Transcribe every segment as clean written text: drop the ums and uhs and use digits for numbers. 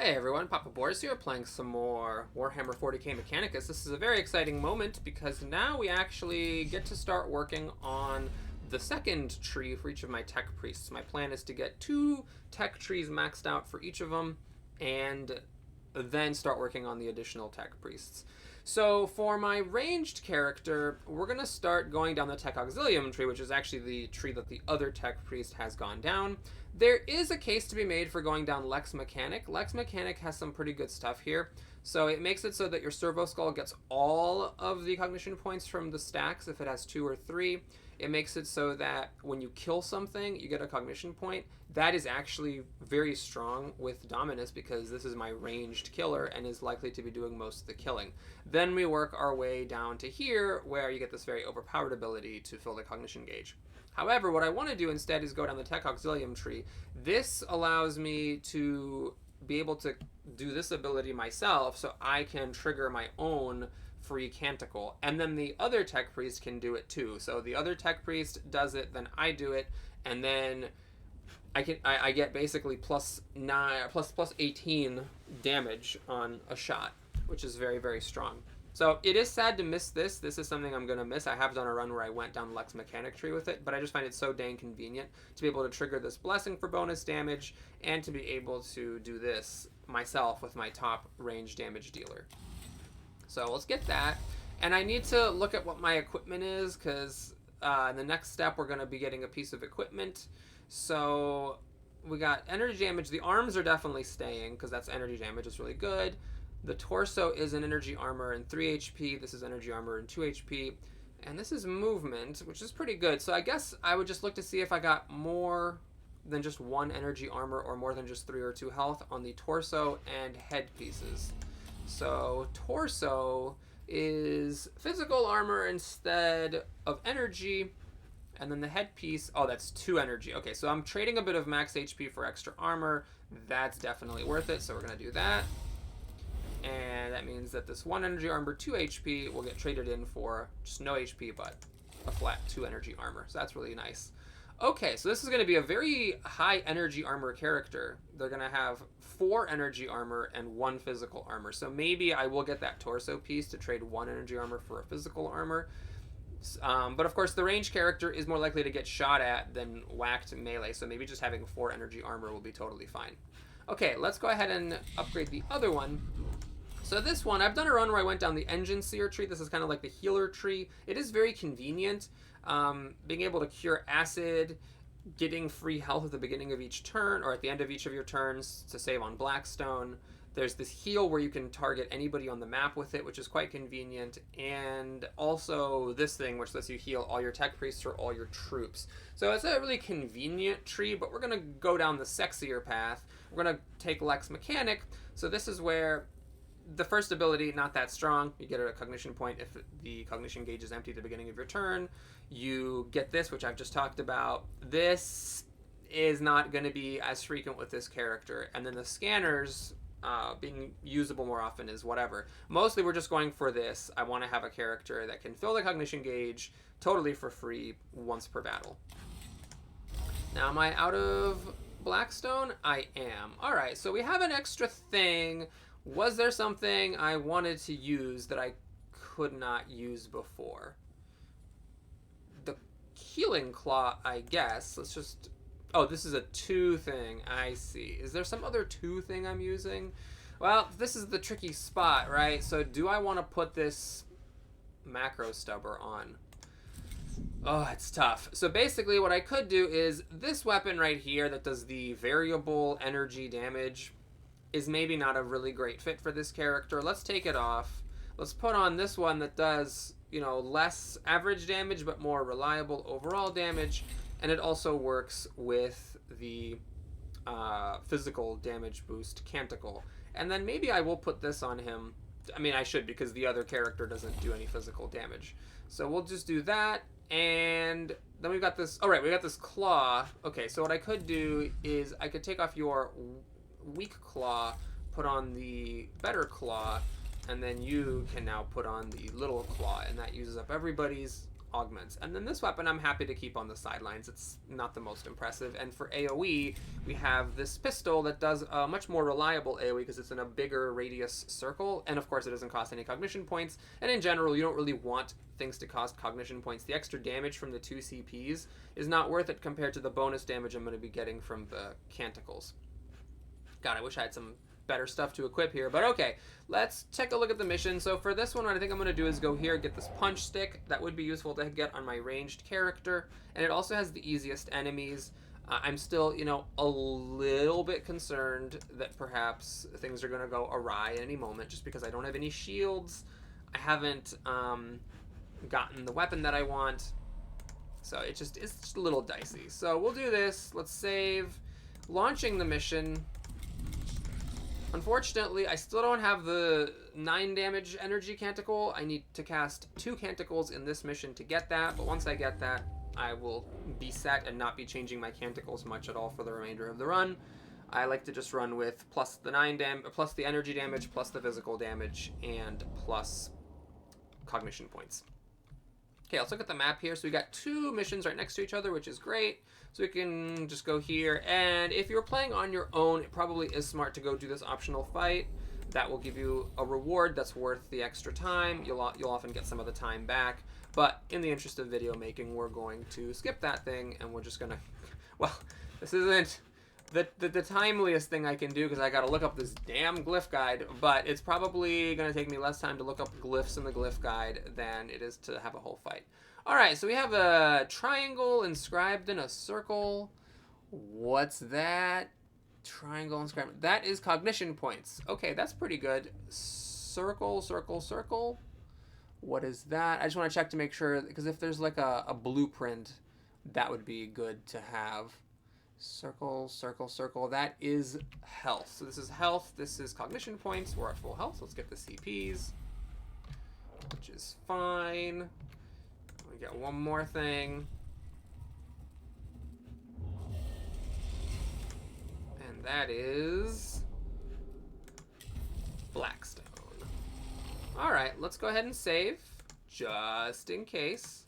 Hey everyone, Papa Boris here, playing some more Warhammer 40k Mechanicus. This is a very exciting moment because now we actually get to start working on the second tree for each of my tech priests. My plan is to get 2 tech trees maxed out for each of them and then start working on the additional tech priests. So for my ranged character, we're going to start going down the tech auxilium tree, which is actually the tree that the other tech priest has gone down. There is a case to be made for going down Lex Mechanic. Lex Mechanic has some pretty good stuff here. So it makes it so that your Servo Skull gets all of the cognition points from the stacks if it has 2 or 3. It makes it so that when you kill something, you get a cognition point. That is actually very strong with Dominus because this is my ranged killer and is likely to be doing most of the killing. Then we work our way down to here where you get this very overpowered ability to fill the cognition gauge. However, what I want to do instead is go down the Tech Auxilium tree. This allows me to be able to do this ability myself so I can trigger my own free canticle, and then the other tech priest can do it too. So the other tech priest does it, then I do it, and then I get basically plus 18 damage on a shot, which is very, very strong. So it is sad to miss this. This is something I'm going to miss. I have done a run where I went down Lex Mechanic tree with it, but I just find it so dang convenient to be able to trigger this blessing for bonus damage and to be able to do this myself with my top range damage dealer. So let's get that. And I need to look at what my equipment is because in the next step we're going to be getting a piece of equipment. So we got energy damage. The arms are definitely staying because that's energy damage. It's really good. The torso is an energy armor and 3 HP. This is energy armor and 2 HP. And this is movement, which is pretty good. So I guess I would just look to see if I got more than just 1 energy armor or more than just 3 or 2 health on the torso and head pieces. So torso is physical armor instead of energy. And then the headpiece, oh, that's 2 energy. Okay, so I'm trading a bit of max HP for extra armor. That's definitely worth it, so we're going to do that. And that means that this 1 energy armor, 2 HP, will get traded in for just no HP, but a flat 2 energy armor. So that's really nice. Okay, so this is going to be a very high energy armor character. They're going to have 4 energy armor and 1 physical armor. So maybe I will get that torso piece to trade 1 energy armor for a physical armor. But of course, the range character is more likely to get shot at than whacked melee. So maybe just having 4 energy armor will be totally fine. Okay, let's go ahead and upgrade the other one. So this one, I've done a run where I went down the Engine Seer tree. This is kind of like the healer tree. It is very convenient. Being able to cure acid, getting free health at the beginning of each turn, or at the end of each of your turns to save on Blackstone. There's this heal where you can target anybody on the map with it, which is quite convenient. And also this thing, which lets you heal all your tech priests or all your troops. So it's a really convenient tree, but we're going to go down the sexier path. We're going to take Lex Mechanic. So this is where the first ability, not that strong. You get a cognition point if the cognition gauge is empty at the beginning of your turn. You get this, which I've just talked about. This is not going to be as frequent with this character. And then the scanners being usable more often is whatever. Mostly we're just going for this. I want to have a character that can fill the cognition gauge totally for free once per battle. Now, am I out of Blackstone? I am. All right, so we have an extra thing. Was there something I wanted to use that I could not use before? The Healing Claw, I guess. Let's just... Oh, this is a 2 thing. I see. Is there some other 2 thing I'm using? Well, this is the tricky spot, right? So do I want to put this macro stubber on? Oh, it's tough. So basically what I could do is this weapon right here that does the variable energy damage is maybe not a really great fit for this character. Let's take it off. Let's put on this one that does, you know, less average damage but more reliable overall damage, and it also works with the physical damage boost Canticle. And then maybe I will put this on him. I mean, I should because the other character doesn't do any physical damage. So we'll just do that, and then we've got this... Oh, right, we got this claw. Okay, so what I could do is I could take off your weak claw, put on the better claw, and then you can now put on the little claw, and that uses up everybody's augments. And then this weapon I'm happy to keep on the sidelines. It's not the most impressive. And for AoE, we have this pistol that does a much more reliable AoE because it's in a bigger radius circle. And of course, it doesn't cost any cognition points. And in general, you don't really want things to cost cognition points. The extra damage from the 2 CPs is not worth it compared to the bonus damage I'm going to be getting from the canticles. God, I wish I had some better stuff to equip here, but okay, let's take a look at the mission. So for this one, what I think I'm going to do is go here, get this punch stick. That would be useful to get on my ranged character, and it also has the easiest enemies. I'm still, you know, a little bit concerned that perhaps things are going to go awry any moment just because I don't have any shields. I haven't gotten the weapon that I want, so it's just a little dicey. So we'll do this. Let's save. Launching the mission. Unfortunately, I still don't have the 9 damage energy canticle. I need to cast 2 canticles in this mission to get that, but once I get that, I will be set and not be changing my canticles much at all for the remainder of the run. I like to just run with plus the plus the energy damage, plus the physical damage, and plus cognition points. Okay, let's look at the map here. So we got 2 missions right next to each other, which is great. So we can just go here. And if you're playing on your own, it probably is smart to go do this optional fight. That will give you a reward that's worth the extra time. You'll often get some of the time back. But in the interest of video making, we're going to skip that thing. And we're just going to... Well, this isn't the timeliest thing I can do because I got to look up this damn glyph guide. But it's probably going to take me less time to look up glyphs in the glyph guide than it is to have a whole fight. Alright, so we have a triangle inscribed in a circle. What's that? Triangle inscribed. That is cognition points. Okay, that's pretty good. Circle, circle, circle. What is that? I just want to check to make sure, because if there's like a blueprint, that would be good to have. Circle, circle, circle. That is health. So this is health. This is cognition points. We're at full health. So let's get the CPs, which is fine. We got one more thing. And that is Blackstone. Alright, let's go ahead and save, just in case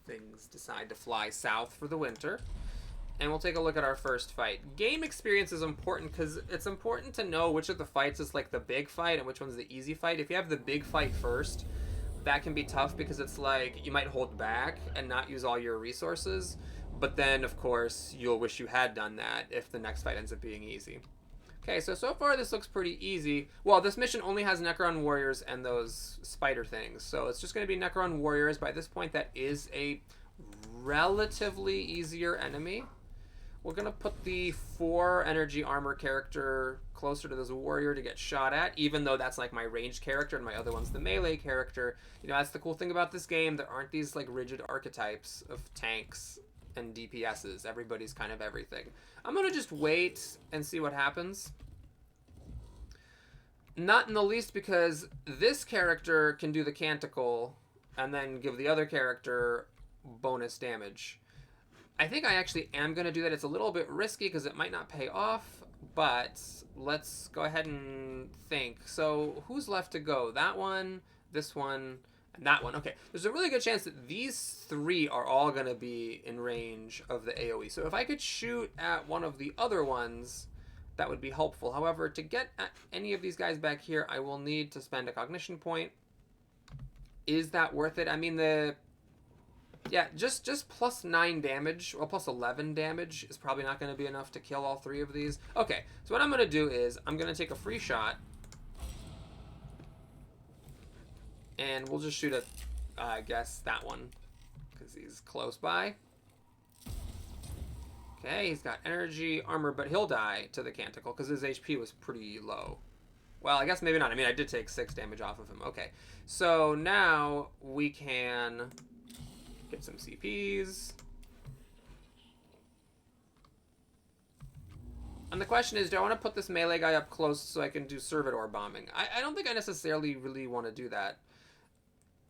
things decide to fly south for the winter. And we'll take a look at our first fight. Game experience is important because it's important to know which of the fights is like the big fight and which one's the easy fight. If you have the big fight first, that can be tough because it's like you might hold back and not use all your resources, but then of course you'll wish you had done that if the next fight ends up being easy. Okay, so far this looks pretty easy. Well, this mission only has Necron warriors and those spider things, so it's just going to be Necron warriors. By this point, that is a relatively easier enemy. We're going to put the 4 energy armor character closer to this warrior to get shot at, even though that's like my ranged character and my other one's the melee character. You know, that's the cool thing about this game. There aren't these like rigid archetypes of tanks and DPSs. Everybody's kind of everything. I'm going to just wait and see what happens. Not in the least because this character can do the canticle and then give the other character bonus damage. I think I actually am going to do that. It's a little bit risky because it might not pay off, but let's go ahead and think. So who's left to go? That one, this one, and that one. Okay, there's a really good chance that these 3 are all going to be in range of the AoE. So if I could shoot at one of the other ones, that would be helpful. However, to get at any of these guys back here, I will need to spend a cognition point. Is that worth it? I mean, yeah, just plus 9 damage, or plus 11 damage is probably not going to be enough to kill all 3 of these. Okay, so what I'm going to do is I'm going to take a free shot. And we'll just shoot at, I guess, that one, because he's close by. Okay, he's got energy, armor, but he'll die to the canticle because his HP was pretty low. Well, I guess maybe not. I mean, I did take 6 damage off of him. Okay, so now we can get some CPs. And the question is, do I want to put this melee guy up close so I can do servitor bombing? I don't think I necessarily really want to do that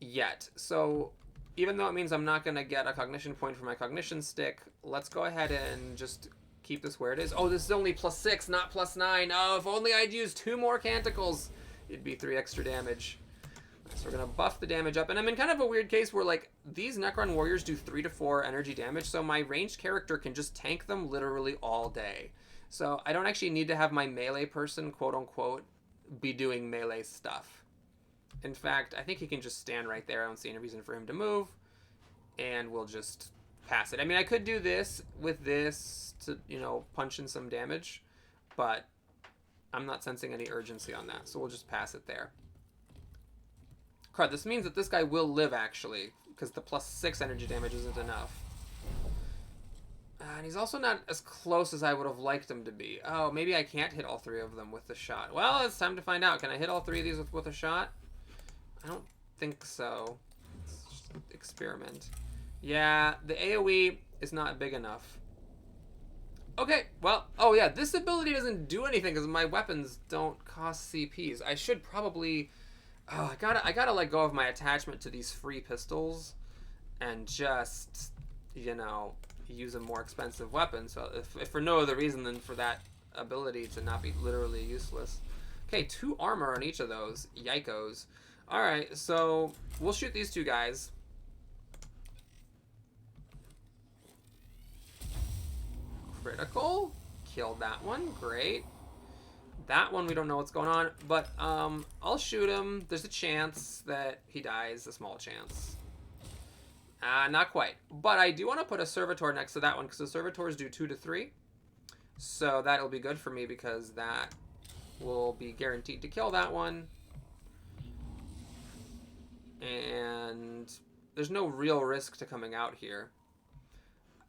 yet. So even though it means I'm not going to get a cognition point for my cognition stick, let's go ahead and just keep this where it is. Oh, this is only plus 6, not plus 9. Oh, if only I'd used 2 more canticles, it'd be 3 extra damage. So we're going to buff the damage up. And I'm in kind of a weird case where, like, these Necron warriors do 3 to 4 energy damage, so my ranged character can just tank them literally all day. So I don't actually need to have my melee person, quote-unquote, be doing melee stuff. In fact, I think he can just stand right there. I don't see any reason for him to move. And we'll just pass it. I mean, I could do this with this to, you know, punch in some damage. But I'm not sensing any urgency on that. So we'll just pass it there. Crud, this means that this guy will live, actually. Because the +6 energy damage isn't enough. And he's also not as close as I would have liked him to be. Oh, maybe I can't hit all 3 of them with the shot. Well, it's time to find out. Can I hit all 3 of these with a shot? I don't think so. Let's just experiment. Yeah, the AoE is not big enough. Okay, well, oh yeah, this ability doesn't do anything because my weapons don't cost CPs. I should probably... Oh, I gotta let go of my attachment to these free pistols and just, you know, use a more expensive weapon. So if for no other reason than for that ability to not be literally useless. Okay, 2 armor on each of those. Yikos. Alright, so we'll shoot these 2 guys. Critical. Killed that one. Great. That one, we don't know what's going on, but I'll shoot him. There's a chance that he dies, a small chance. Not quite. But I do want to put a Servitor next to that one, because the Servitors do 2 to 3. So that'll be good for me, because that will be guaranteed to kill that one. And there's no real risk to coming out here.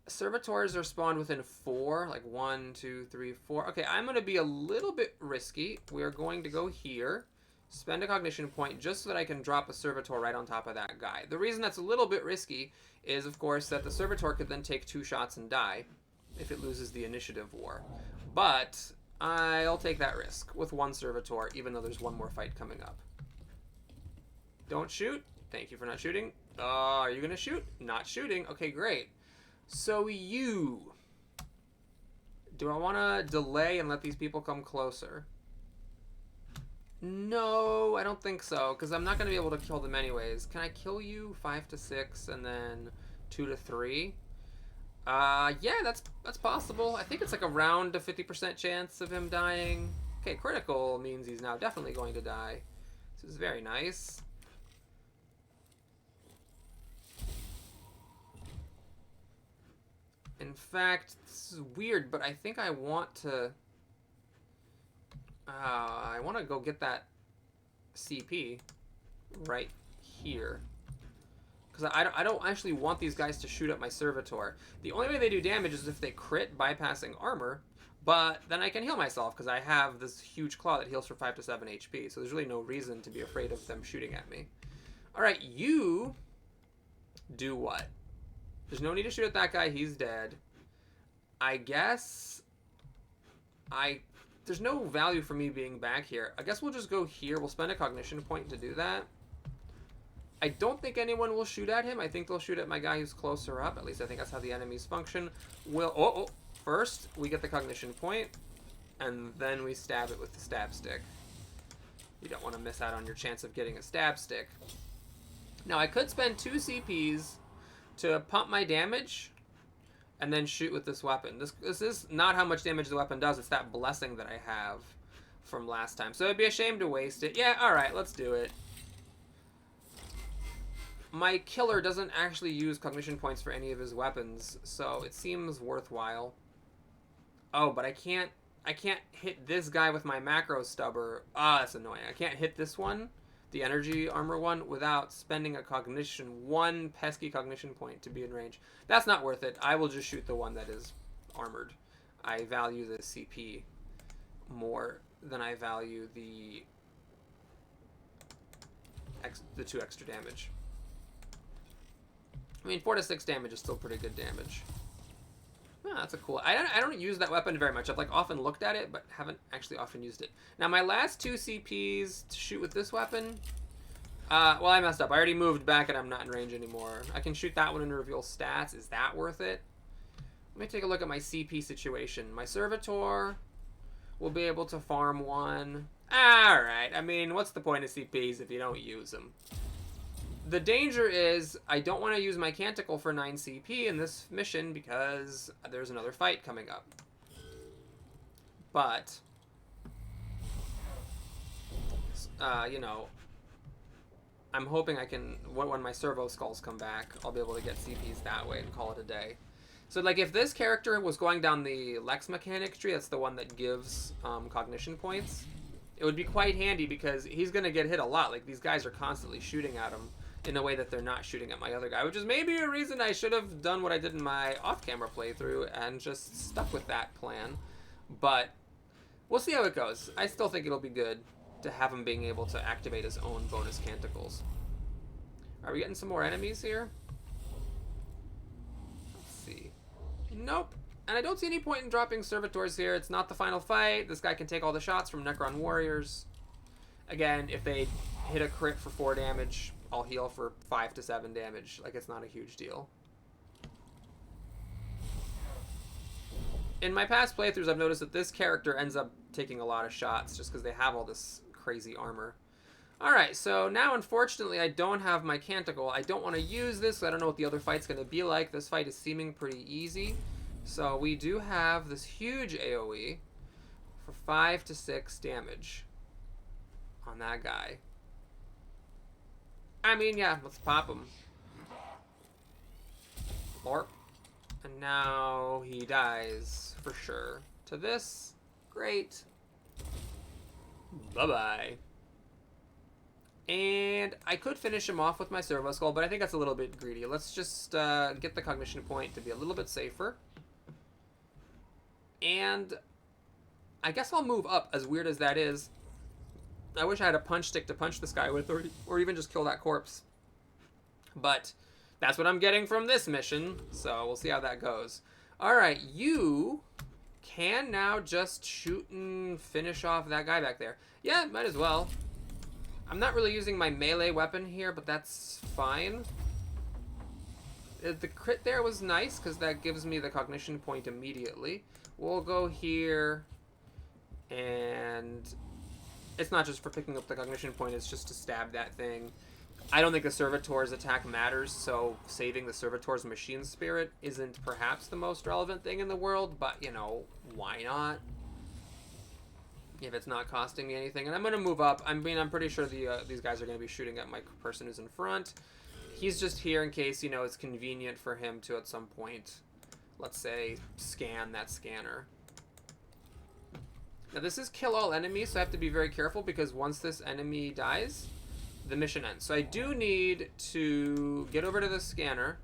Servitors are spawned within 4, like 1, 2, 3, 4. Okay, I'm going to be a little bit risky. We are going to go here, spend a cognition point just so that I can drop a Servitor right on top of that guy. The reason that's a little bit risky is, of course, that the Servitor could then take 2 shots and die if it loses the initiative war. But I'll take that risk with 1 Servitor, even though there's 1 more fight coming up. Don't shoot. Thank you for not shooting. Are you going to shoot? Not shooting. Okay, great. So you... Do I want to delay and let these people come closer? No, I don't think so, because I'm not going to be able to kill them anyways. Can I kill you 5 to 6 and then 2 to 3? Yeah, that's possible. I think it's like around a 50% chance of him dying. Okay, critical means he's now definitely going to die. This is very nice. In fact, this is weird, but I think I want to... I want to go get that CP right here. Because I don't actually want these guys to shoot at my Servitor. The only way they do damage is if they crit bypassing armor, but then I can heal myself because I have this huge claw that heals for 5 to 7 HP, so there's really no reason to be afraid of them shooting at me. Alright, you do what? There's no need to shoot at that guy. He's dead. I guess there's no value for me being back here. I guess we'll just go here. We'll spend a cognition point to do that. I don't think anyone will shoot at him. I think they'll shoot at my guy who's closer up. At least I think that's how the enemies function. First, we get the cognition point, and then we stab it with the stab stick. You don't want to miss out on your chance of getting a stab stick. Now, I could spend 2 CPs to pump my damage and then shoot with this weapon. This is not how much damage the weapon does. It's that blessing that I have from last time. So it'd be a shame to waste it. Yeah, alright, let's do it. My killer doesn't actually use cognition points for any of his weapons, so it seems worthwhile. Oh, but I can't hit this guy with my macro stubber. That's annoying. I can't hit this one, the energy armor one, without spending a cognition, 1 pesky cognition point to be in range. That's not worth it. I will just shoot the one that is armored. I value the CP more than I value the 2 extra damage. I mean, 4 to 6 damage is still pretty good damage. Oh, that's a cool... I don't use that weapon very much. I've like often looked at it, but haven't actually often used it. Now, my last 2 CPs to shoot with this weapon... well, I messed up. I already moved back and I'm not in range anymore. I can shoot that one and reveal stats. Is that worth it? Let me take a look at my CP situation. My Servitor will be able to farm 1. Alright, I mean, what's the point of CPs if you don't use them? The danger is I don't want to use my Canticle for 9 CP in this mission because there's another fight coming up. But, you know, I'm hoping I can, when my servo skulls come back, I'll be able to get CPs that way and call it a day. So, like, if this character was going down the Lex mechanic tree, that's the one that gives cognition points, it would be quite handy because he's going to get hit a lot. Like, these guys are constantly shooting at him in a way that they're not shooting at my other guy, which is maybe a reason I should have done what I did in my off-camera playthrough and just stuck with that plan. But we'll see how it goes. I still think it'll be good to have him being able to activate his own bonus canticles. Are we getting some more enemies here? Let's see. Nope. And I don't see any point in dropping servitors here. It's not the final fight. This guy can take all the shots from Necron warriors. Again, if they hit a crit for 4 damage, I'll heal for 5 to 7 damage. Like, it's not a huge deal. In my past playthroughs, I've noticed that this character ends up taking a lot of shots just because they have all this crazy armor. Alright, so now unfortunately I don't have my Canticle. I don't want to use this. I don't know what the other fight's going to be like. This fight is seeming pretty easy. So we do have this huge AoE for 5 to 6 damage on that guy. I mean, yeah, let's pop him. Or, and now he dies for sure. To this, great. Bye-bye. And I could finish him off with my Servo Skull, but I think that's a little bit greedy. Let's just get the cognition point to be a little bit safer. And I guess I'll move up, as weird as that is. I wish I had a punch stick to punch this guy with, or even just kill that corpse. But that's what I'm getting from this mission, so we'll see how that goes. Alright, you can now just shoot and finish off that guy back there. Yeah, might as well. I'm not really using my melee weapon here, but that's fine. The crit there was nice, because that gives me the cognition point immediately. We'll go here, and it's not just for picking up the cognition point, it's just to stab that thing. I don't think the Servitor's attack matters, so saving the Servitor's machine spirit isn't perhaps the most relevant thing in the world, but, you know, why not? If it's not costing me anything. And I'm going to move up. I mean, I'm pretty sure these guys are going to be shooting at my person who's in front. He's just here in case, you know, it's convenient for him to, at some point, let's say, scan that scanner. Now, this is kill all enemies, so I have to be very careful, because once this enemy dies, the mission ends. So I do need to get over to the scanner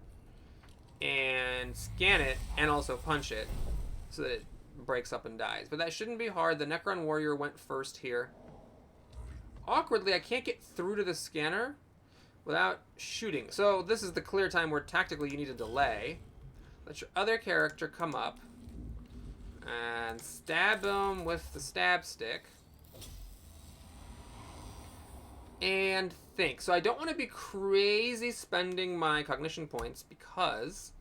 and scan it and also punch it so that it breaks up and dies. But that shouldn't be hard. The Necron warrior went first here. Awkwardly, I can't get through to the scanner without shooting. So this is the clear time where tactically you need a delay. Let your other character come up and stab him with the stab stick. And think. So I don't want to be crazy spending my cognition points, because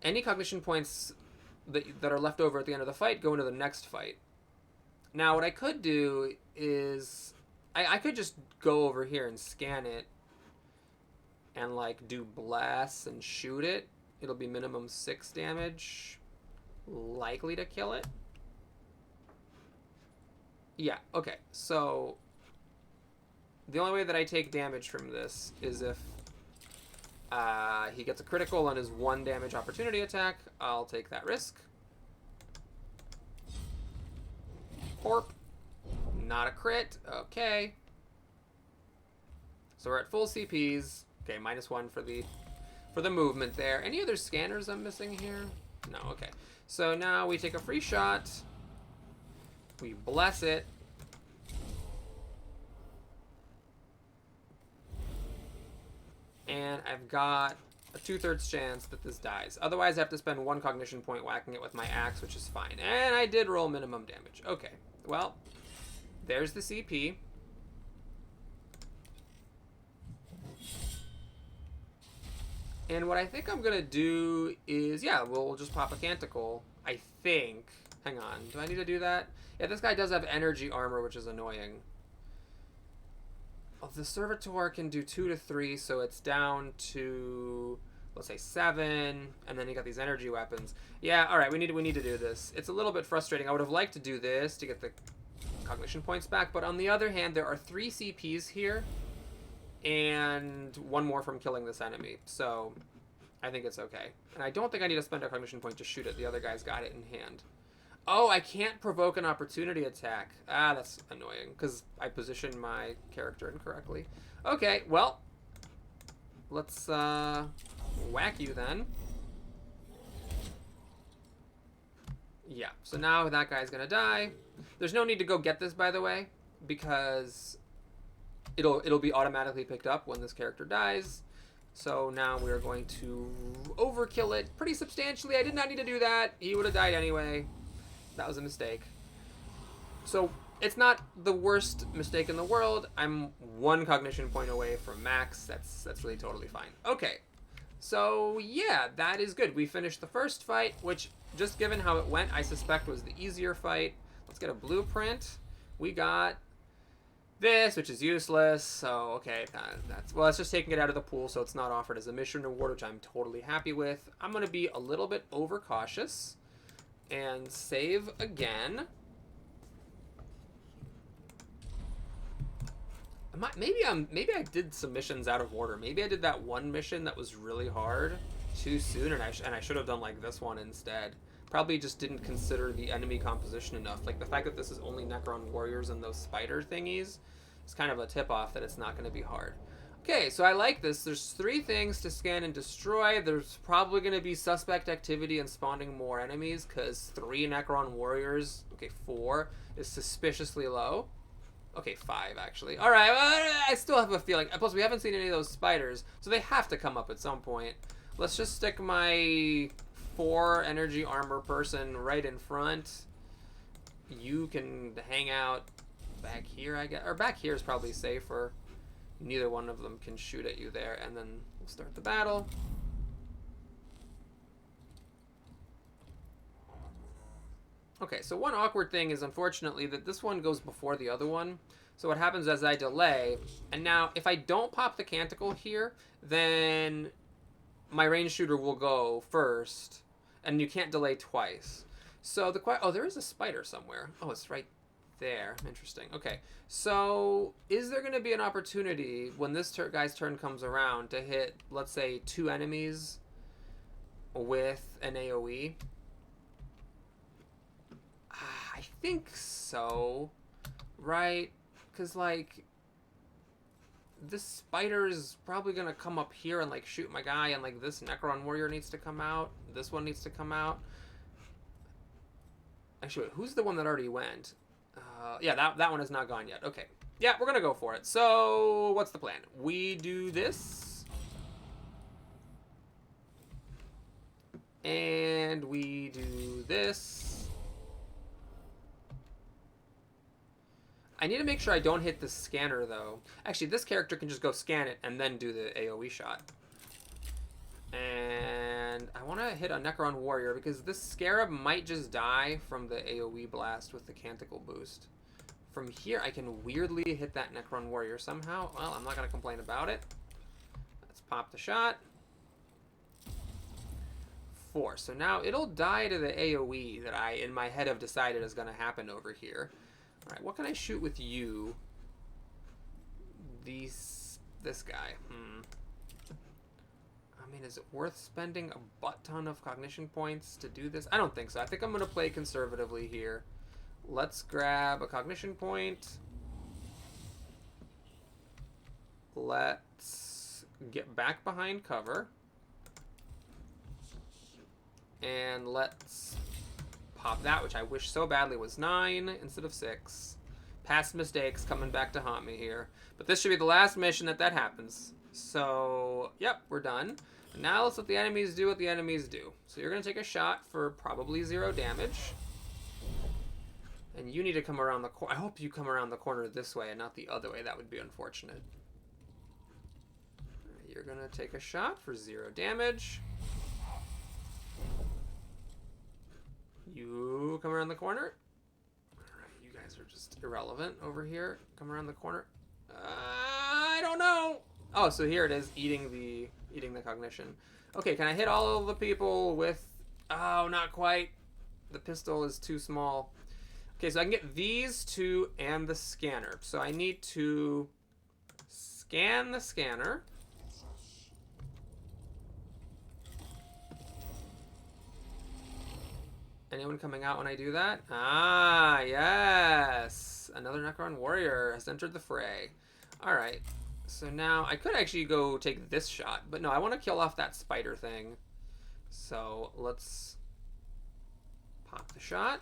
any cognition points that are left over at the end of the fight go into the next fight. Now, what I could do is I could just go over here and scan it and, like, do bless and shoot it. It'll be minimum 6 damage. Likely to kill it. Yeah, okay. So the only way that I take damage from this is if he gets a critical on his 1 damage opportunity attack. I'll take that risk. Corp. Not a crit. Okay. So we're at full CPs. Okay, -1 for the movement there. Any other scanners I'm missing here? No, okay. So now we take a free shot. We bless it. And I've got a 2/3 chance that this dies. Otherwise, I have to spend 1 cognition point whacking it with my axe, which is fine. And I did roll minimum damage. Okay, well, there's the CP. And what I think I'm going to do is, yeah, we'll just pop a Canticle, I think. Hang on. Do I need to do that? Yeah, this guy does have energy armor, which is annoying. Well, the servitor can do 2 to 3, so it's down to, let's say 7, and then you got these energy weapons. Yeah, all right, we need to do this. It's a little bit frustrating. I would have liked to do this to get the cognition points back, but on the other hand, there are 3 CPs here, and 1 more from killing this enemy. So I think it's okay. And I don't think I need to spend a cognition point to shoot it. The other guy's got it in hand. Oh, I can't provoke an opportunity attack. Ah, that's annoying, because I positioned my character incorrectly. Okay, well, let's whack you then. Yeah, so now that guy's gonna die. There's no need to go get this, by the way, because it'll be automatically picked up when this character dies. So now we're going to overkill it pretty substantially. I did not need to do that. He would have died anyway. That was a mistake. So it's not the worst mistake in the world. I'm 1 cognition point away from max. That's really totally fine. Okay. So yeah, that is good. We finished the first fight, which, just given how it went, I suspect was the easier fight. Let's get a blueprint. We got this, which is useless. So okay, well, it's just taking it out of the pool, so it's not offered as a mission reward, which I'm totally happy with. I'm gonna be a little bit overcautious and save again. Maybe I did some missions out of order. Maybe I did that one mission that was really hard too soon, and I should have done like this one instead. Probably just didn't consider the enemy composition enough. Like the fact that this is only Necron warriors and those spider thingies is kind of a tip-off that it's not going to be hard. Okay, so I like this. There's 3 things to scan and destroy. There's probably going to be suspect activity and spawning more enemies, because 3 Necron warriors, okay, 4, is suspiciously low. Okay, 5, actually. All right, well, I still have a feeling. Plus, we haven't seen any of those spiders, so they have to come up at some point. Let's just stick my 4 energy armor person right in front. You can hang out back here, I guess. Or back here is probably safer. Neither one of them can shoot at you there, and then we'll start the battle. Okay, so one awkward thing is, unfortunately, that this one goes before the other one. So what happens is I delay, and now if I don't pop the canticle here, then my range shooter will go first, and you can't delay twice. So oh, there is a spider somewhere. Oh, it's right there. Interesting. Okay, so is there going to be an opportunity when this guy's turn comes around to hit, let's say, 2 enemies with an AoE? I think so, right? Because, like, this spider is probably going to come up here and, like, shoot my guy, and, like, this Necron warrior needs to come out. This one needs to come out. Actually, wait, who's the one that already went? Yeah, that one has not gone yet. Okay. Yeah, we're going to go for it. So, what's the plan? We do this. And we do this. I need to make sure I don't hit the scanner, though. Actually, this character can just go scan it and then do the AoE shot. And I want to hit a Necron warrior because this scarab might just die from the AoE blast with the canticle boost. From here, I can weirdly hit that Necron warrior somehow. Well, I'm not going to complain about it. Let's pop the shot. 4. So now it'll die to the AoE that I, in my head, have decided is going to happen over here. All right, what can I shoot with you? This guy. I mean, is it worth spending a butt ton of cognition points to do this? I don't think so. I think I'm going to play conservatively here. Let's grab a cognition point. Let's get back behind cover. And let's pop that, which I wish so badly was 9 instead of 6. Past mistakes coming back to haunt me here. But this should be the last mission that happens. So, yep, we're done. Now let's let the enemies do what the enemies do. So you're going to take a shot for probably 0 damage. And you need to come around the corner. I hope you come around the corner this way and not the other way. That would be unfortunate. You're going to take a shot for 0 damage. You come around the corner. Alright, you guys are just irrelevant over here. Come around the corner. I don't know. Oh, so here it is, eating the cognition. Okay, can I hit all of the people with... Oh, not quite. The pistol is too small. Okay, so I can get these two and the scanner. So I need to scan the scanner. Anyone coming out when I do that? Ah, yes. Another Necron warrior has entered the fray. All right. So now I could actually go take this shot, but no, I want to kill off that spider thing. So let's pop the shot.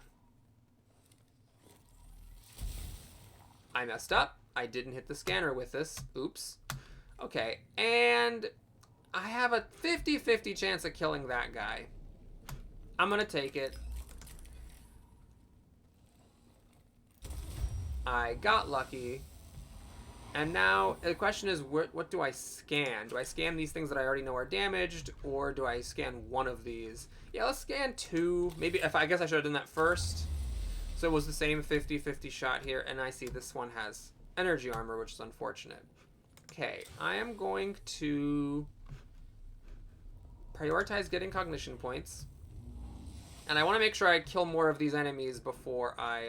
I messed up. I didn't hit the scanner with this. Oops. Okay, and I have a 50-50 chance of killing that guy. I'm gonna take it. I got lucky. And now the question is, what do I scan? Do I scan these things that I already know are damaged, or do I scan one of these? Yeah, let's scan two. Maybe, I guess I should have done that first. So it was the same 50-50 shot here, and I see this one has energy armor, which is unfortunate. Okay, I am going to prioritize getting cognition points. And I want to make sure I kill more of these enemies before I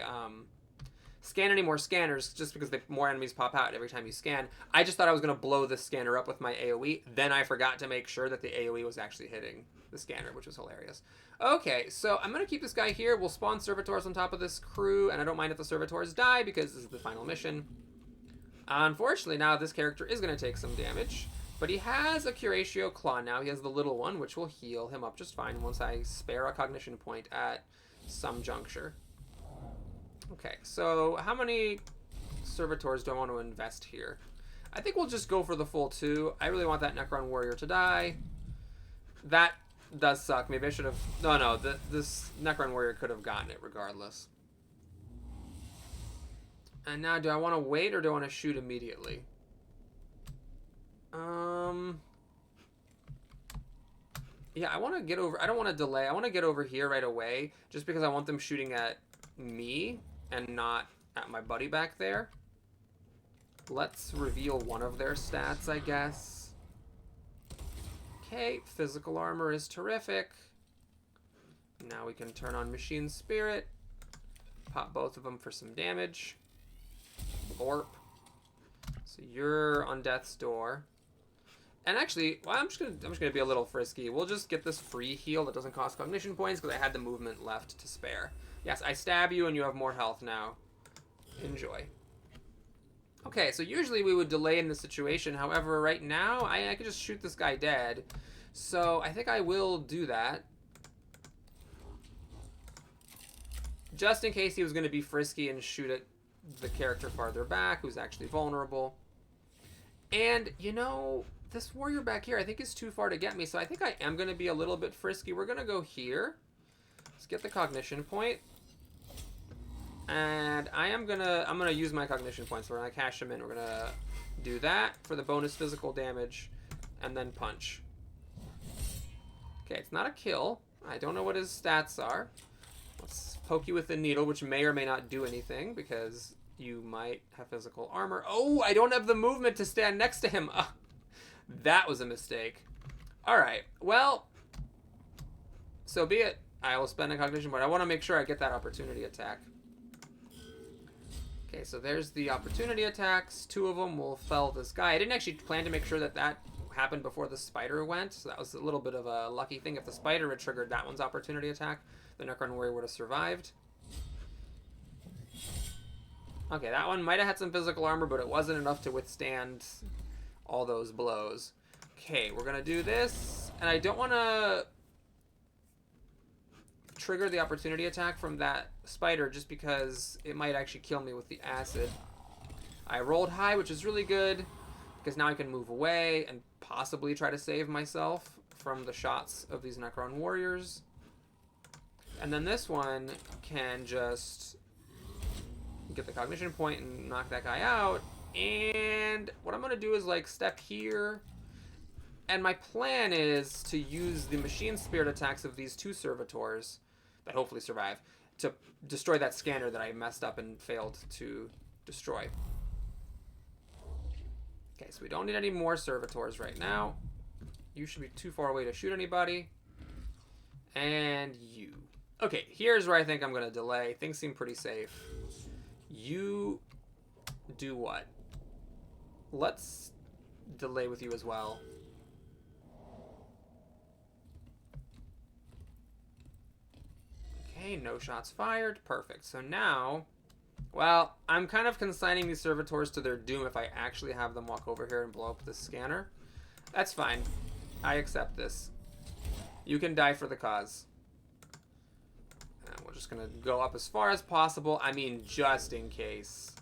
scan any more scanners, just because more enemies pop out every time you scan. I just thought I was going to blow this scanner up with my AoE. Then I forgot to make sure that the AoE was actually hitting the scanner, which was hilarious. Okay, so I'm going to keep this guy here. We'll spawn servitors on top of this crew, and I don't mind if the servitors die because this is the final mission. Unfortunately, now this character is going to take some damage, but he has a Curatio Claw now. He has the little one, which will heal him up just fine once I spare a cognition point at some juncture. Okay, so how many servitors do I want to invest here? I think we'll just go for the full 2. I really want that Necron warrior to die. That does suck. Maybe I should have... No, this Necron warrior could have gotten it regardless. And now, do I want to wait or do I want to shoot immediately? Yeah, I want to get over... I don't want to delay. I want to get over here right away, just because I want them shooting at me and not at my buddy back there. Let's reveal one of their stats, I guess. Okay, physical armor is terrific. Now we can turn on Machine Spirit. Pop both of them for some damage. Orp. So you're on death's door. And actually, well, I'm just gonna be a little frisky. We'll just get this free heal that doesn't cost cognition points because I had the movement left to spare. Yes, I stab you and you have more health now. Enjoy. Okay, so usually we would delay in this situation. However, right now, I could just shoot this guy dead. So I think I will do that. Just in case he was going to be frisky and shoot at the character farther back, who's actually vulnerable. And, you know, this warrior back here I think is too far to get me, so I think I am going to be a little bit frisky. We're going to go here. Let's get the cognition point. And I'm gonna use my cognition points. We're gonna cash them in. We're gonna do that for the bonus physical damage, and then punch. Okay, it's not a kill. I don't know what his stats are. Let's poke you with the needle, which may or may not do anything because you might have physical armor. Oh, I don't have the movement to stand next to him. That was a mistake. All right, well, so be it. I will spend a cognition point. I want to make sure I get that opportunity attack. Okay, so there's the opportunity attacks. 2 of them will fell this guy. I didn't actually plan to make sure that that happened before the spider went, so that was a little bit of a lucky thing. If the spider had triggered that one's opportunity attack, the Necron warrior would have survived. Okay, that one might have had some physical armor, but it wasn't enough to withstand all those blows. Okay, we're gonna do this, and I don't want to trigger the opportunity attack from that spider just because it might actually kill me with the acid. I rolled high, which is really good because now I can move away and possibly try to save myself from the shots of these Necron warriors. And then this one can just get the cognition point and knock that guy out. And what I'm going to do is like step here. And my plan is to use the machine spirit attacks of these 2 servitors that hopefully survive, to destroy that scanner that I messed up and failed to destroy. Okay, so we don't need any more servitors right now. You should be too far away to shoot anybody. And you. Okay, here's where I think I'm going to delay. Things seem pretty safe. You do what? Let's delay with you as well. Okay, no shots fired. Perfect. So now, well, I'm kind of consigning these servitors to their doom if I actually have them walk over here and blow up this scanner. That's fine. I accept this. You can die for the cause. And we're just going to go up as far as possible. I mean, just in case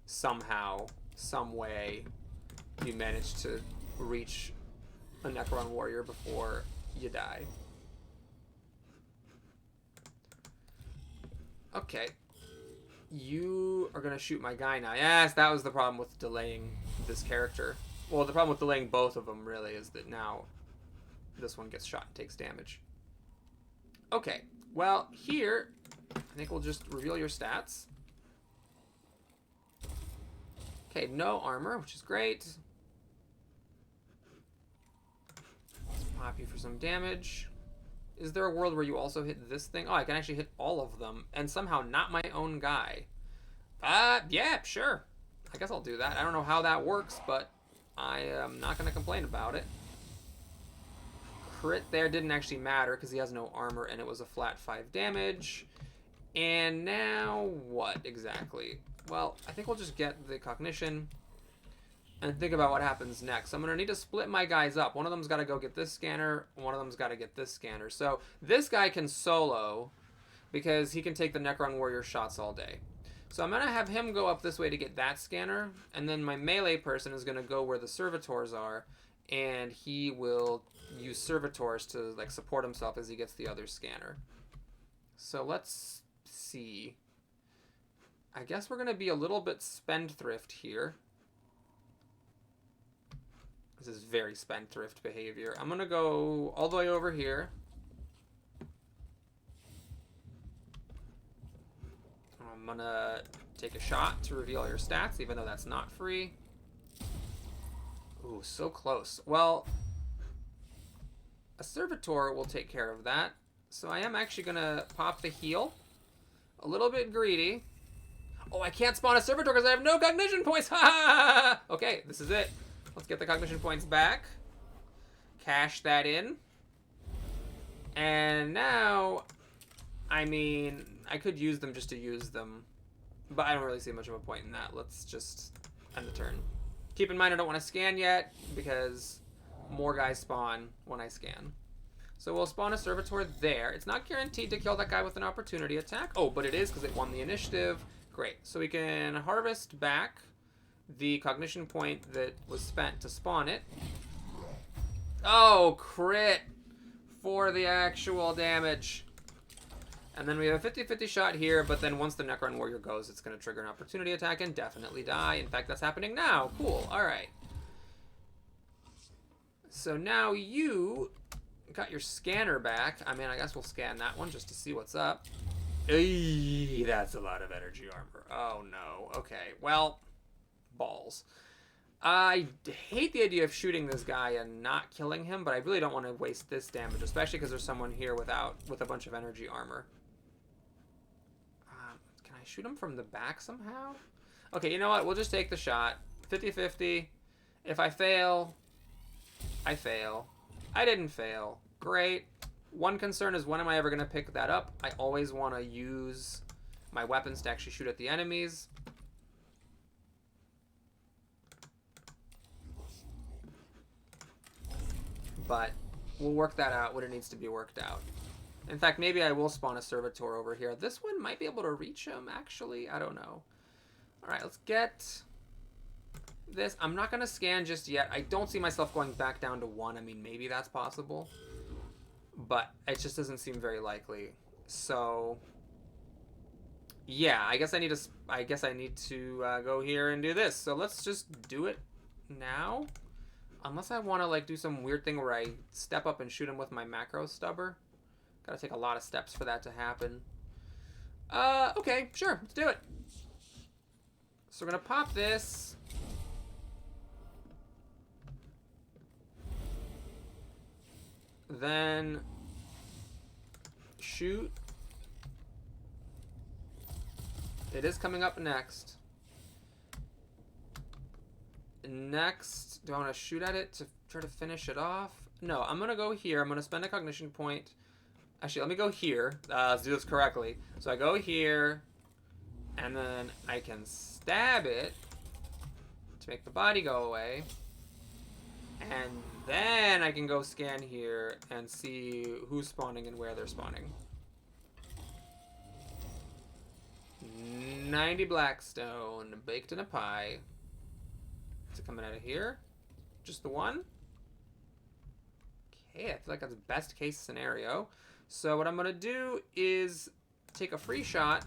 somehow, some way, you manage to reach a Necron warrior before you die. Okay. You are going to shoot my guy now. Yes, that was the problem with delaying this character. Well, the problem with delaying both of them, really, is that now this one gets shot and takes damage. Okay. Well, here, I think we'll just reveal your stats. Okay, no armor, which is great. Let's pop you for some damage. Is there a world where you also hit this thing? Oh, I can actually hit all of them, and somehow not my own guy. Yeah, sure. I guess I'll do that. I don't know how that works, but I am not going to complain about it. Crit there didn't actually matter because he has no armor, and it was a flat 5 damage. And now what exactly? Well, I think we'll just get the cognition and think about what happens next. I'm going to need to split my guys up. One of them's got to go get this scanner. One of them's got to get this scanner. So this guy can solo because he can take the Necron warrior shots all day. So I'm going to have him go up this way to get that scanner. And then my melee person is going to go where the servitors are. And he will use servitors to like support himself as he gets the other scanner. So let's see. I guess we're going to be a little bit spendthrift here. This is very spendthrift behavior. I'm going to go all the way over here. I'm going to take a shot to reveal your stats, even though that's not free. Ooh, so close. Well, a servitor will take care of that. So I am actually going to pop the heal. A little bit greedy. Oh, I can't spawn a servitor because I have no cognition points. Ha! Okay, this is it. Let's get the cognition points back. Cash that in. And now, I mean, I could use them just to use them. But I don't really see much of a point in that. Let's just end the turn. Keep in mind I don't want to scan yet because more guys spawn when I scan. So we'll spawn a servitor there. It's not guaranteed to kill that guy with an opportunity attack. Oh, but it is because it won the initiative. Great. So we can harvest back the cognition point that was spent to spawn it. Oh, crit for the actual damage. And then we have a 50-50 shot here, but then once the Necron Warrior goes, it's going to trigger an opportunity attack and definitely die. In fact, that's happening now. Cool. All right. So now you got your scanner back. I mean, I guess we'll scan that one just to see what's up. Eey, that's a lot of energy armor. Oh, no. Okay. Well, balls. I hate the idea of shooting this guy and not killing him, but I really don't want to waste this damage, especially because there's someone here with a bunch of energy armor. Can I shoot him from the back somehow? Okay, you know what? We'll just take the shot. 50-50. If I fail, I fail. I didn't fail. Great. One concern is when am I ever going to pick that up? I always want to use my weapons to actually shoot at the enemies. But we'll work that out when it needs to be worked out. In fact, maybe I will spawn a servitor over here. This one might be able to reach him, actually. I don't know. All right, let's get this. I'm not going to scan just yet. I don't see myself going back down to 1. I mean, maybe that's possible. But it just doesn't seem very likely. So, yeah, I guess I need to go here and do this. So let's just do it now. Unless I want to like do some weird thing where I step up and shoot him with my macro stubber. Gotta take a lot of steps for that to happen. Okay, sure, let's do it. So we're gonna pop this. Then shoot. It is coming up next. Next, do I want to shoot at it to try to finish it off? No, I'm going to go here. I'm going to spend a cognition point. Actually, let me go here. Let's do this correctly. So I go here, and then I can stab it to make the body go away. And then I can go scan here and see who's spawning and where they're spawning. 90 blackstone baked in a pie. Is it coming out of here? Just the one? Okay, I feel like that's the best case scenario. So what I'm going to do is take a free shot.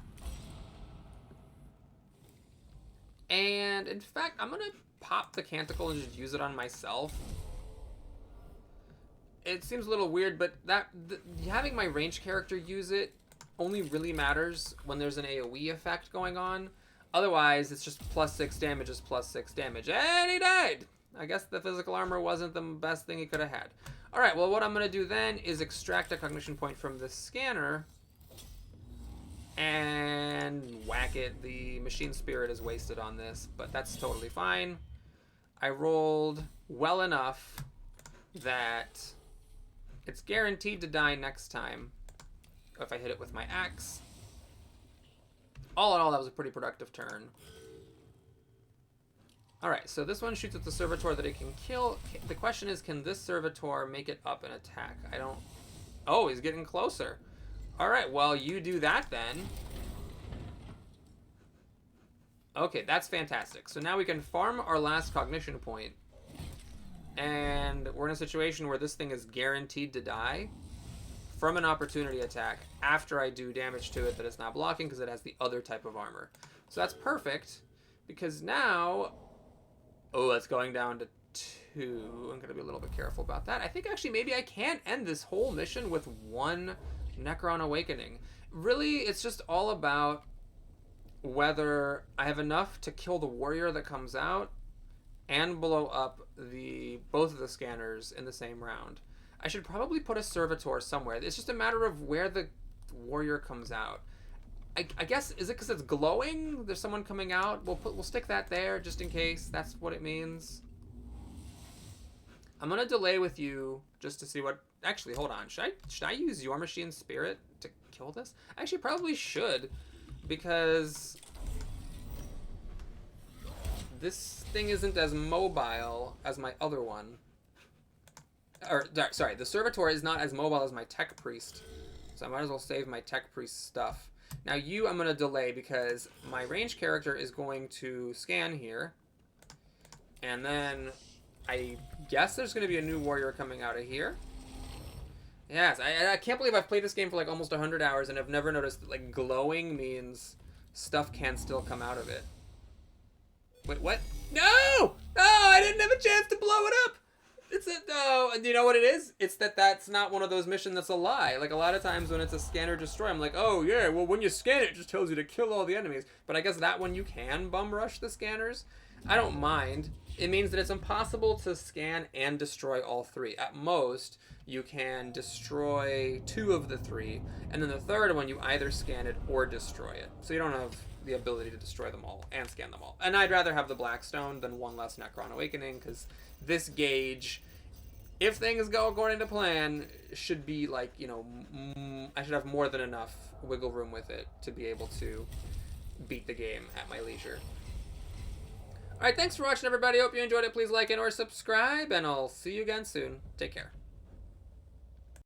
And in fact, I'm going to pop the canticle and just use it on myself. It seems a little weird, but having my range character use it only really matters when there's an AoE effect going on. Otherwise, it's just +6 damage is +6 damage. And he died! I guess the physical armor wasn't the best thing he could have had. Alright, well what I'm going to do then is extract a cognition point from the scanner and whack it. The machine spirit is wasted on this, but that's totally fine. I rolled well enough that it's guaranteed to die next time if I hit it with my axe. All in all, that was a pretty productive turn. Alright, so this one shoots at the servitor that it can kill. The question is, can this servitor make it up and attack? I don't... Oh, he's getting closer. Alright, well, you do that then. Okay, that's fantastic. So now we can farm our last cognition point. And we're in a situation where this thing is guaranteed to die from an opportunity attack after I do damage to it that it's not blocking because it has the other type of armor. So that's perfect, because now... Oh, it's going down to 2. I'm going to be a little bit careful about that. I think actually maybe I can end this whole mission with 1 Necron Awakening. Really, it's just all about whether I have enough to kill the warrior that comes out and blow up both of the scanners in the same round. I should probably put a servitor somewhere. It's just a matter of where the warrior comes out. I guess, is it because it's glowing? There's someone coming out? We'll stick that there just in case that's what it means. I'm going to delay with you just to see what... Actually, hold on. Should I use your machine spirit to kill this? I actually probably should, because this thing isn't as mobile as my other one. Or, sorry, the servitor is not as mobile as my tech priest, so I might as well save my tech priest stuff. Now I'm going to delay because my range character is going to scan here, and then I guess there's going to be a new warrior coming out of here. Yes, I can't believe I've played this game for like almost 100 hours and I've never noticed that like glowing means stuff can still come out of it. Wait, what? No! No, I didn't have a chance to blow it up! No, and you know what it is? It's that's not one of those missions that's a lie. Like a lot of times when it's a scanner destroy, I'm like, oh yeah, well when you scan it, it just tells you to kill all the enemies. But I guess that one you can bum rush the scanners. I don't mind. It means that it's impossible to scan and destroy all 3. At most, you can destroy 2 of the 3, and then the third one you either scan it or destroy it. So you don't have the ability to destroy them all and scan them all. And I'd rather have the Blackstone than 1 less Necron Awakening, because this gauge, if things go according to plan, should be like, you know, I should have more than enough wiggle room with it to be able to beat the game at my leisure. Alright, thanks for watching, everybody. Hope you enjoyed it. Please like and or subscribe, and I'll see you again soon. Take care.